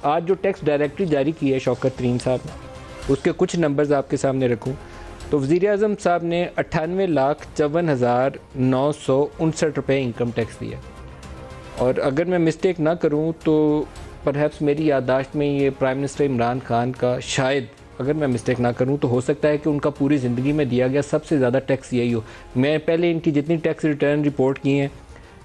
आज जो tax directory जारी की है शौकत तरीन साहब ने, उसके कुछ नंबर्स आपके सामने रखूं तो वज़ीर-ए-आज़म साहब ने 98,54,959 रुपये इनकम टैक्स दिया। और अगर मैं मिस्टेक ना करूं तो परहैप्स मेरी याददाश्त में ये प्राइम मिनिस्टर इमरान खान का, शायद अगर मैं मिस्टेक ना करूं तो हो सकता है कि उनका पूरी ज़िंदगी में दिया गया सबसे ज़्यादा टैक्स यही हो। मैं पहले इनकी जितनी टैक्स रिटर्न रिपोर्ट की हैं,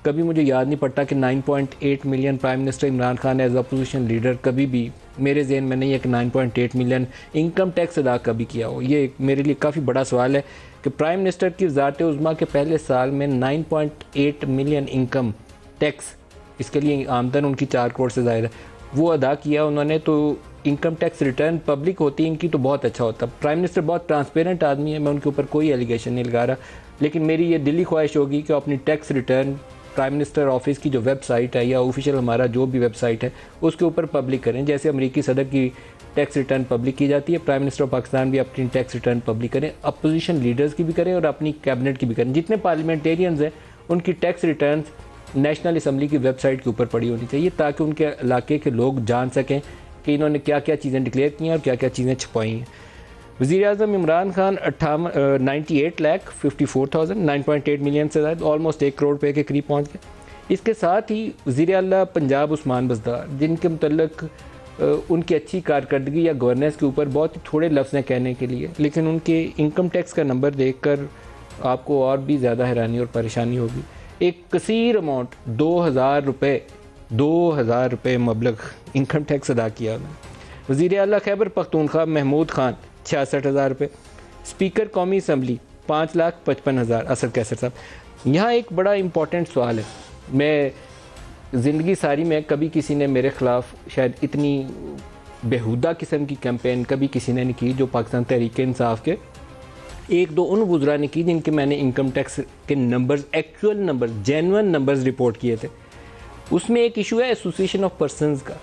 कभी मुझे याद नहीं पड़ता कि 9.8 million prime minister Imran Khan as opposition leader, कभी भी मेरे जहन में नहीं है कि 9.8 मिलियन इनकम टैक्स अदा कभी किया हो। ये मेरे लिए काफ़ी बड़ा सवाल है कि प्राइम मिनिस्टर की वज़ारत उज़्मा के पहले साल में 9.8 मिलियन इनकम टैक्स, इसके लिए आमदन उनकी 4 करोड़ से ज़्यादा, वो अदा किया उन्होंने। तो इनकम टैक्स रिटर्न पब्लिक होती है इनकी तो बहुत अच्छा होता। प्राइम मिनिस्टर बहुत ट्रांसपेरेंट आदमी है, मैं उनके ऊपर कोई एलिगेशन नहीं लगा रहा, लेकिन मेरी ये दिली ख्वाहिश होगी कि अपनी tax return prime minister office की जो वेबसाइट है या ऑफिशियल हमारा जो भी वेबसाइट है उसके ऊपर पब्लिक करें। जैसे अमेरिकी सदर की टैक्स रिटर्न पब्लिक की जाती है, प्राइम मिनिस्टर ऑफ पाकिस्तान भी अपनी टैक्स रिटर्न पब्लिक करें, अपोजिशन लीडर्स की भी करें और अपनी कैबिनेट की भी करें। जितने पार्लियामेंटेरियंस हैं उनकी टैक्स रिटर्न नेशनल असम्बली की वेबसाइट के ऊपर पड़ी होनी चाहिए, ताकि उनके इलाके के लोग जान सकें कि इन्होंने क्या क्या चीज़ें डिक्लेयर की हैं और क्या क्या चीज़ें छुपाई हैं। वज़ीर-ए-आज़म इमरान खान 98,54,000, 9.8 मिलियन से ज़्यादा, ऑलमोस्ट 1 करोड़ रुपये के करीब पहुँच गए। इसके साथ ही वज़ीर आला पंजाब उस्मान बज़दार, जिनके मुतल्लिक उनकी अच्छी कारकर्दगी या गवर्नेंस के ऊपर बहुत ही थोड़े लफ्ज़ हैं कहने के लिए, लेकिन उनके इनकम टैक्स का नंबर देखकर आपको और भी ज़्यादा हैरानी और परेशानी होगी। एक कसीर अमाउंट 2,000 रुपये मबलग इनकम टैक्स अदा किया उन्होंने। वज़ीर आला खैबर पख्तूनख्वा महमूद खान 66,000 रुपये, स्पीकर कौमी असम्बली 5,55,000 असद कैसर साहब। यहाँ एक बड़ा इंपॉर्टेंट सवाल है, मैं ज़िंदगी सारी में कभी किसी ने मेरे ख़िलाफ़ शायद इतनी बेहुदा किस्म की कैंपेन कभी किसी ने नहीं की जो पाकिस्तान तहरीक इंसाफ के एक दो उन वुज़रा ने की जिनके मैंने इनकम टैक्स के numbers, actual number, genuine numbers report किए थे। उसमें एक इशू है एसोसिएशन ऑफ पर्सनस का।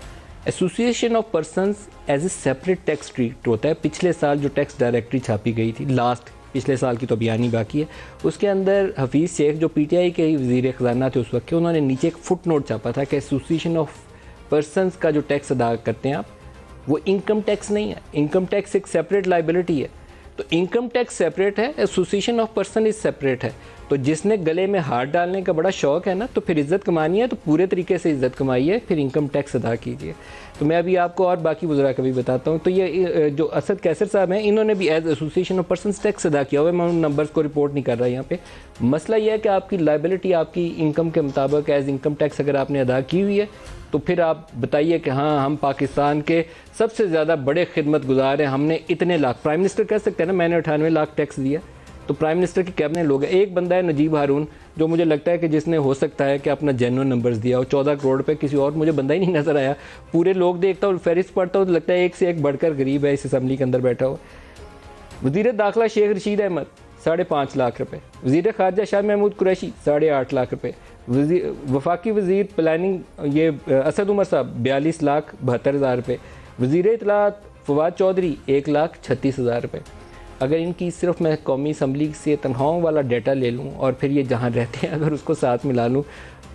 Association of persons as a separate tax treat होता है। पिछले साल जो टैक्स डायरेक्टरी छापी गई थी, लास्ट पिछले साल की तो बयानी बाकी है, उसके अंदर हफीज़ शेख जो पीटीआई के ही वज़ीर ख़जाना थे उस वक्त के, उन्होंने नीचे एक फुट नोट छापा था कि एसोसिएशन ऑफ पर्सनस का जो टैक्स अदा करते हैं आप, वो इनकम टैक्स नहीं है। इनकम टैक्स एक सेपरेट लाइबिलिटी है। तो इनकम टैक्स सेपरेट है, association of person is separate है। तो जिसने गले में हाथ डालने का बड़ा शौक़ है ना, तो फिर इज़्ज़त कमानी है तो पूरे तरीके से इज़्ज़त कमाइए, फिर इनकम टैक्स अदा कीजिए। तो मैं अभी आपको और बाकी वज़रा का भी बताता हूँ। तो ये जो असद कैसर साहब हैं, इन्होंने भी as association of person tax अदा किया हुआ है। मैं उन नंबर्स को रिपोर्ट नहीं कर रहा यहाँ पे। मसला यह है कि आपकी लाइबिलिटी आपकी इनकम के मुताबिक एज इनकम टैक्स अगर आपने अदा की हुई है तो फिर आप बताइए कि हाँ हम पाकिस्तान के सबसे ज़्यादा बड़े खिदमत गुजार हैं, हमने इतने लाख, प्राइम मिनिस्टर कह सकते हैं ना मैंने 98 लाख टैक्स दिया। तो प्राइम मिनिस्टर के कैबिनेट लोग हैं। एक बंदा है नजीब हारून, जो मुझे लगता है कि जिसने हो सकता है कि अपना जेन्युइन नंबर्स दिया हो, 14 करोड़ रुपये। किसी और मुझे बंदा ही नहीं नज़र आया। पूरे लोग देखता हूँ, फहरिस्त पढ़ता हूँ तो लगता है एक से एक बढ़कर गरीब है इस असम्बली के अंदर बैठा हुआ। वज़ीर दाखिला शेख रशीद अहमद 5.5 लाख रुपये, वज़ीर ख़ारजा शाह महमूद कुरैशी 8.5 लाख रुपये, वफाकी वज़ीर प्लानिंग ये असद उमर साहब 42,72,000 रुपये, वज़ीर इत्तलात फवाद चौधरी 1,36,000 रुपये। अगर इनकी सिर्फ मैं कौमी असम्बली से तनख्वाहों वाला डाटा ले लूँ और फिर ये जहाँ रहते हैं अगर उसको साथ मिला लूँ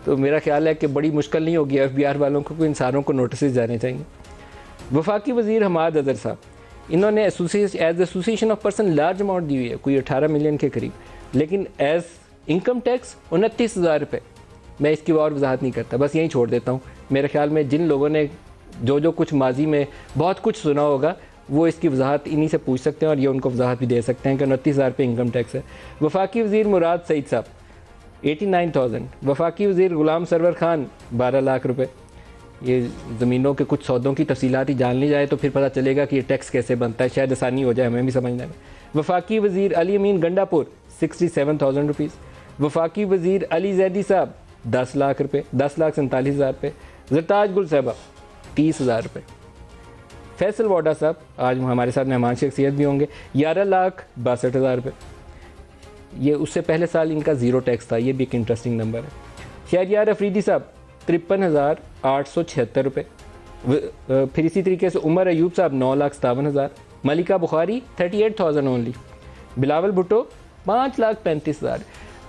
तो मेरा ख्याल है कि बड़ी मुश्किल नहीं होगी FBI वालों को, इन सारों को नोटिस जाने चाहिए। वफाकी वज़ीर हमाद अज़हर साहब, इन्होंने age association of person large amount दी हुई है, कोई 18 मिलियन के करीब, लेकिन एज इनकम टैक्स 29,000 रुपये। मैं इसकी और वजाहत नहीं करता, बस यहीं छोड़ देता हूँ। मेरे ख्याल में जिन लोगों ने जो कुछ माजी में बहुत कुछ सुना होगा वो इसकी वजाहत इन्हीं से पूछ सकते हैं और ये उनको वजाहत भी दे सकते हैं कि 29,000 रुपये इनकम टैक्स है। वफाकी वज़ीर मुराद सईद साहब 89,000, वफाकी वज़ीर ग़ुलाम सरवर खान 12 लाख रुपये। ये ज़मीनों के कुछ सौदों की तफसीलात ही जान ली जाए तो फिर पता चलेगा कि ये टैक्स कैसे बनता है, शायद आसानी हो जाए हमें भी समझने में। वफाकी वज़ीर अली अमीन गंडापुर 67,000 रुपीज़, वफाकी वज़ीर अली जैदी साहब 10 लाख रुपये, 10,47,000 रुपये, ज़रताज गुल साहबा 30,000 रुपये, फैसल वाडा साहब आज हमारे साथ मेहमान शख्सियत भी होंगे 11,62,000 रुपये। ये उससे पहले साल इनका ज़ीरो टैक्स था, ये भी एक इंटरेस्टिंग नंबर है। शहरियार अफरीदी साहब 53,876 रुपये। फिर इसी तरीके से उमर अयूब साहब 9,57,000, मलिका बुखारी 38,000 ओनली, बिलावल भुट्टो 5,35,000।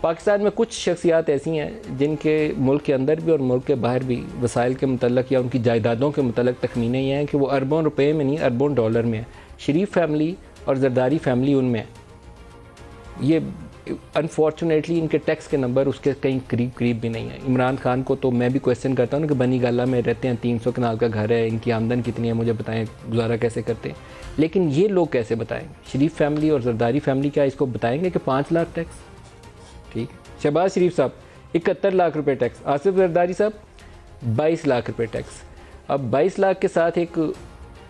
पाकिस्तान में कुछ शख्सियात ऐसी हैं जिनके मुल्क के अंदर भी और मुल्क के बाहर भी वसाइल के मुतल्लक या उनकी जायदादों के मुतल्लक तखमीने ये हैं कि वो अरबों रुपए में नहीं, अरबों डॉलर में है। शरीफ फैमिली और जरदारी फैमिली उनमें है। ये अनफॉर्चुनेटली इनके टैक्स के नंबर उसके कहीं करीब भी नहीं है। इमरान खान को तो मैं भी क्वेश्चन करता हूँ कि बनी गाला में रहते हैं, 300 कनाल का घर है, इनकी आमदन कितनी है, मुझे बताएं, गुजारा कैसे करते हैं। लेकिन ये लोग कैसे बताएंगे? शरीफ फैमिली और जरदारी फैमिली क्या इसको बताएंगे कि 5 लाख टैक्स? ठीक। शहबाज शरीफ साहब 71 लाख रुपए टैक्स, आसिफ जरदारी साहब 22 लाख रुपए टैक्स। अब 22 लाख के साथ एक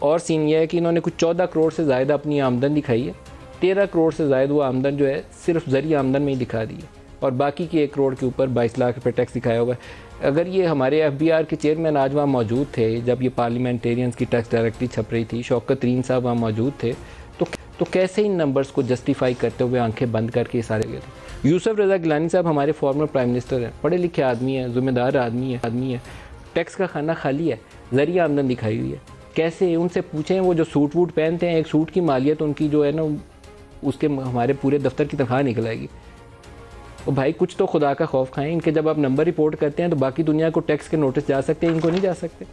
और सीन ये है कि इन्होंने कुछ 14 करोड़ से ज़्यादा अपनी आमदन दिखाई है। 13 करोड़ से ज़्यादा वो आमदन जो है सिर्फ ज़रिए आमदन में ही दिखा दी है, और बाकी की 1 करोड़ के ऊपर 22 लाख रुपए टैक्स दिखाया हुआ है। अगर ये हमारे FBR के चेयरमैन आज वहाँ मौजूद थे जब ये पार्लियामेंटेरियंस की टैक्स डायरेक्टरी छप रही थी, शौकत तरीन साहब वहाँ मौजूद थे, तो कैसे इन नंबर्स को जस्टिफाई करते हुए आंखें बंद करके ये सारे गए थे। यूसुफ रज़ा गिलानी साहब हमारे फॉर्मर प्राइम मिनिस्टर हैं, पढ़े लिखे आदमी हैं, ज़िम्मेदार आदमी है, टैक्स का खाना खाली है, ज़रिए आमदन दिखाई हुई है। कैसे? उनसे पूछें, वो जो सूट वूट पहनते हैं, एक सूट की मालियत उनकी जो है ना, उसके हमारे पूरे दफ्तर की तनख्वाह निकल आएगी। तो भाई कुछ तो खुदा का खौफ खाएं। इनके जब आप नंबर रिपोर्ट करते हैं तो बाकी दुनिया को टैक्स के नोटिस जा सकते हैं, इनको नहीं जा सकते।